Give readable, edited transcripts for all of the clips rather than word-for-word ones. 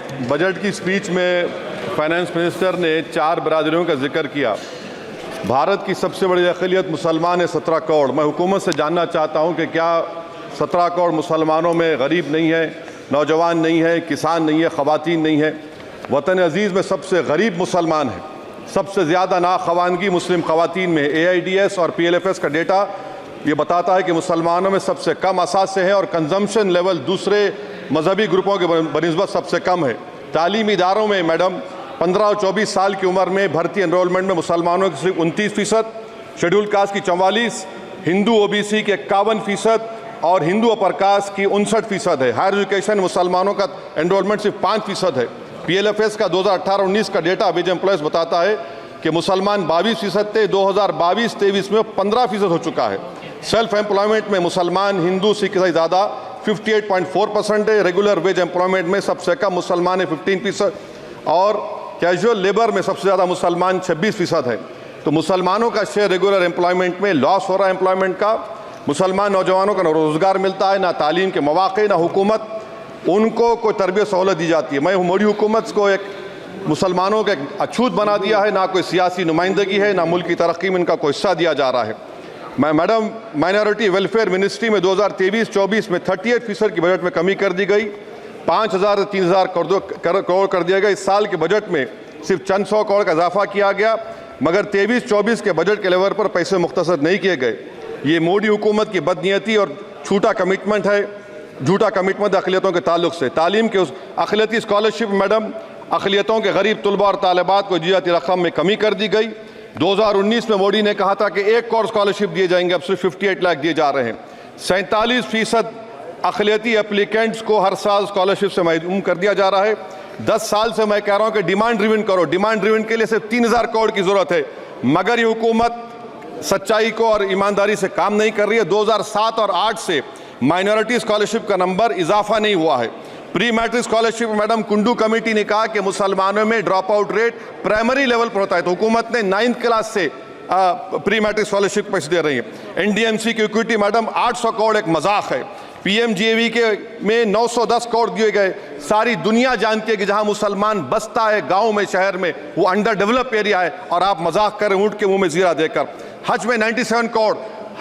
Budget की speech में finance minister ने 4 बरादरियों का जिक्र किया। भारत की सबसे बड़ी अक़लियत मुसलमान है 17 करोड़। मैं हुकूमत से जानना चाहता हूं कि क्या 17 करोड़ मुसलमानों में गरीब नहीं है, नौजवान नहीं है, किसान नहीं है, ख़वातीन नहीं है? वतन अजीज़ में सबसे गरीब मुसलमान है, सबसे ज़्यादा नाखवानगी मुस्लिम ख़वातीन में। AIDS और PLFS का डेटा ये बताता है कि मुसलमानों में सबसे कम असासे हैं और कंजम्पशन लेवल दूसरे मजहबी ग्रुपों के बनिस्बत सबसे कम है। तालीमी इदारों में मैडम 15 और 24 साल की उम्र में भर्ती एनरोलमेंट में मुसलमानों की सिर्फ 29%, शेड्यूल कास्ट की 44%, हिंदू OBC के 51% और हिंदू अपर कास्ट की 59% है। हायर एजुकेशन मुसलमानों का एनरोलमेंट सिर्फ 5% है। PLFS का 2018-19 का डेटा वेज एम्प्लॉयज़ बताता है कि मुसलमान 22% थे, 2022-23 में 15% हो चुका है। सेल्फ एम्प्लॉयमेंट में मुसलमान हिंदू सिख से ज़्यादा 58.4% है। रेगुलर वेज एम्प्लॉयमेंट में सबसे कम मुसलमान है 15% और कैजुअल लेबर में सबसे ज़्यादा मुसलमान 26% है। तो मुसलमानों का शेयर रेगुलर एम्प्लॉयमेंट में लॉस हो रहा है एम्प्लॉयमेंट का। मुसलमान नौजवानों का ना रोज़गार मिलता है, ना तालीम के मौक़े, ना हुकूमत उनको कोई तरबियत सहूलत दी जाती है। मैं मोदी हुकूमत को एक मुसलमानों का एक अछूत बना दिया है, ना कोई सियासी नुमाइंदगी है, ना मुल्क की तरक्की में इनका कोई हिस्सा दिया जा रहा है। मैं मैडम माइनॉरिटी वेलफेयर मिनिस्ट्री में 2023-24 में 38% की बजट में कमी कर दी गई, 5,000 से 3,000 करोड़ कर दिया गया। इस साल के बजट में सिर्फ चंद 100 करोड़ का इजाफा किया गया, मगर 23-24 के बजट के लेवल पर पैसे मुख्तसर नहीं किए गए। ये मोदी हुकूमत की बदनीयती और झूठा कमिटमेंट है, झूठा कमिटमेंट अक़लियतों के ताल्लुक से। तालीम के उस अक़लियती स्कॉलरशिप मैडम अक़लियतों के गरीब तलबा और तालिबात को दी रकम में कमी कर दी गई। 2019 में मोदी ने कहा था कि 1 करोड़ स्कॉलरशिप दिए जाएंगे, अब सिर्फ 58 लाख दिए जा रहे हैं। 47% अक़लियती एप्लीकेंट्स को हर साल स्कॉलरशिप से महरूम कर दिया जा रहा है। 10 साल से मैं कह रहा हूँ कि डिमांड ड्रिवन करो। डिमांड ड्रिवन के लिए सिर्फ 3,000 करोड़ की ज़रूरत है, मगर ये हुकूमत सच्चाई को और ईमानदारी से काम नहीं कर रही है। 2007 और 8 से माइनॉरिटी स्कॉलरशिप का नंबर इजाफा नहीं हुआ है। Pre matric scholarship madam Kundu committee ने कहा कि मुसलमानों में drop out rate primary level पर होता है, तो हुकूमत ने 9th क्लास से प्री मैट्रिक स्कॉलरशिप पैसे दे रही है। NDMC की इक्विटी मैडम 800 करोड़ एक मजाक है। PMGAV के में 910 करोड़ दिए गए। सारी दुनिया जानती है कि जहां मुसलमान बसता है गांव में, शहर में, वो अंडर डेवलप एरिया है और आप मजाक करें ऊँट के मुंह में जीरा देकर। हज में 97 करोड़।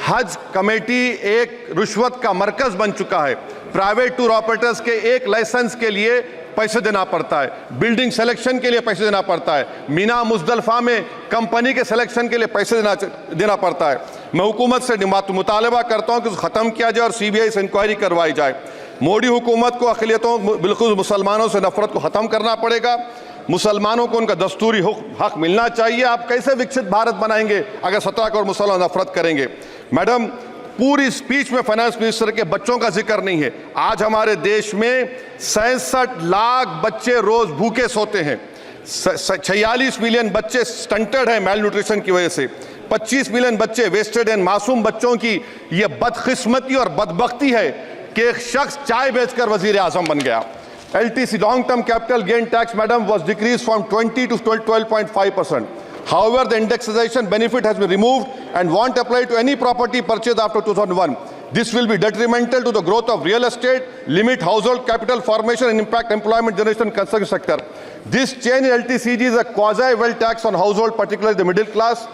हज कमेटी एक रिश्वत का मरकज बन चुका है। प्राइवेट टूर ऑपरेटर्स के एक लाइसेंस के लिए पैसे देना पड़ता है, बिल्डिंग सिलेक्शन के लिए पैसे देना पड़ता है, मीना मुजदलफा में कंपनी के सिलेक्शन के लिए पैसे देना पड़ता है। मैं हुकूमत से मुतालबा करता हूं कि ख़त्म किया जाए और CBI से इंक्वायरी करवाई जाए। मोदी हुकूमत को अक़लियतों बिल्कुल मुसलमानों से नफरत को ख़त्म करना पड़ेगा। मुसलमानों को उनका दस्तूरी हक मिलना चाहिए। आप कैसे विकसित भारत बनाएंगे अगर 17 करोड़ मुसलमान नफरत करेंगे? मैडम पूरी स्पीच में फाइनेंस मिनिस्टर के बच्चों का जिक्र नहीं है। आज हमारे देश में 66 लाख बच्चे रोज भूखे सोते हैं। 46 मिलियन बच्चे स्टंटेड हैं मेल न्यूट्रिशन की वजह से। 25 मिलियन बच्चे वेस्टेड हैं। मासूम बच्चों की यह बदकिस्मती और बदबख्ती है कि एक शख्स चाय बेचकर वजीर आजम बन गया। LTC long term capital gain tax madam was decreased from 20 to 12.5%. However, the indexation benefit has been removed and won't apply to any property purchased after 2001. This will be detrimental to the growth of real estate, limit household capital formation and impact employment generation in construction sector. This change in LTCG is a quasi-wealth tax on household, particularly the middle class.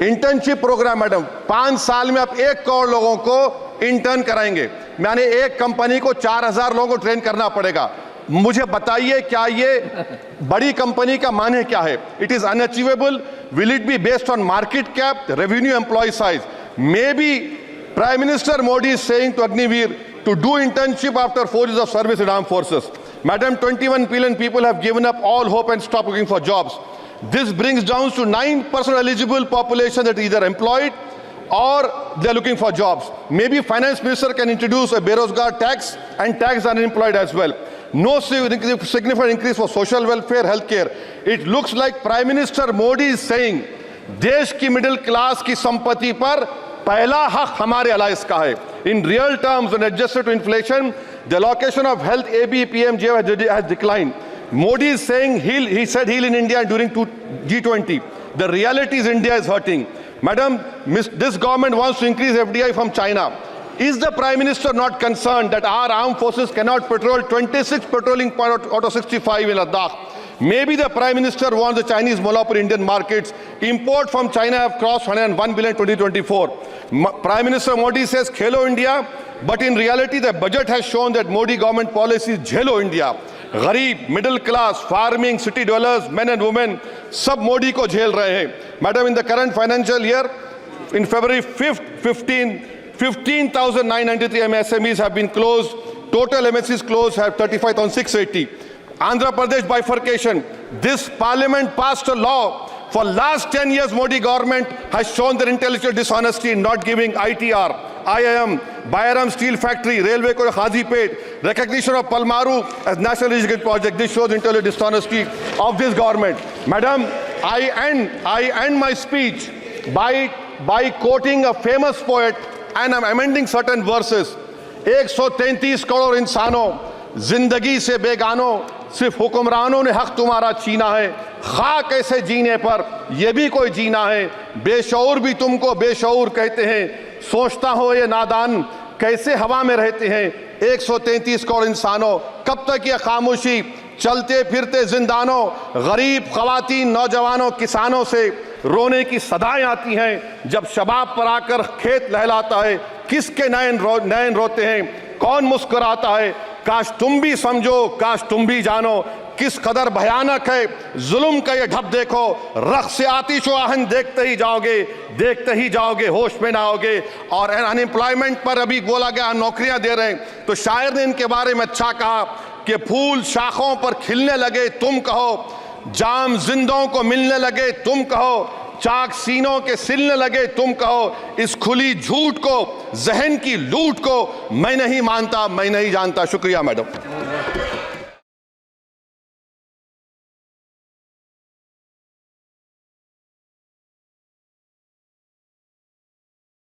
Internship programme madam 5 साल में आप 1 करोड़ लोगों को intern कराएंगे, यानी एक company को 4,000 लोगों को ट्रेन करना पड़ेगा। मुझे बताइए क्या ये बड़ी कंपनी का माने क्या है? It is unachievable. Will it be based on market cap, revenue, employ size? May be prime minister Modi is saying to Agniveer to do internship after 4 years of service in armed forces. Madam, 21 billion people have given up all hope and stopped looking for jobs. This brings down to 9% eligible population that is either employed or they are looking for jobs. Maybe finance minister can introduce a Berozgar tax and tax unemployed as well. No significant increase for social welfare, healthcare. It looks like Prime Minister Modi is saying देश की middle class की संपत्ति पर पहला हक हमारे alliance का है. In real terms, when adjusted to inflation, the allocation of health ABPMJ has declined. Modi is saying he said heal in India during G20. The reality is India is hurting. Madam, this government wants to increase FDI from China. Is the Prime Minister not concerned that our armed forces cannot patrol 26 patrolling point out of 65 in Ladakh? Maybe the Prime Minister wants the Chinese monopoly Indian markets. Import from China have crossed 101 billion 2024. Prime Minister Modi says Khelo India, but in reality the budget has shown that Modi government policy is Jhelo India. गरीब, middle class, farming, city dwellers, men and women, सब मोदी को झेल रहे हैं. Madam, in the current financial year, in February 5th, 15,993 MSMEs have been closed. Total MSCs closed have 35,680. Andhra Pradesh bifurcation. This parliament passed a law. For last 10 years, Modi government has shown their intellectual dishonesty in not giving ITR, IIM, Bayaram Steel Factory, Railway Corridor Hazipet, recognition of Palmaru as National Education Project. This shows intellectual dishonesty of this government. Madam, I end my speech by quoting a famous poet, and I'm amending certain verses. 133 crore इंसानों, जिंदगी से बेगानों, सिर्फ हुक्मरानों ने हक तुम्हारा छीना है. खाक ऐसे जीने पर यह भी कोई जीना है. बेशऊर भी तुमको बेशऊर कहते हैं. सोचता हो ये नादान कैसे हवा में रहते हैं. 133 करोड़ इंसानों, कब तक यह खामोशी? चलते फिरते जिंदानों, गरीब खवातीन, नौजवानों, किसानों से रोने की सदाएं आती हैं. जब शबाब पर आकर खेत लहलाता है, किसके नयन रोते हैं, कौन मुस्कुराता है? काश तुम भी समझो, काश तुम भी जानो किस कदर भयानक है जुल्म का ये ढब. देखो रख्स से आतिश व आहन देखते ही जाओगे, होश में ना आओगे. और अनएम्प्लॉयमेंट पर अभी बोला गया नौकरियां दे रहे हैं, तो शायर ने इनके बारे में अच्छा कहा कि फूल शाखों पर खिलने लगे तुम कहो, जाम जिंदों को मिलने लगे तुम कहो, चाक सीनों के सिलने लगे तुम कहो. इस खुली झूठ को, जहन की लूट को मैं नहीं मानता, मैं नहीं जानता. शुक्रिया मैडम.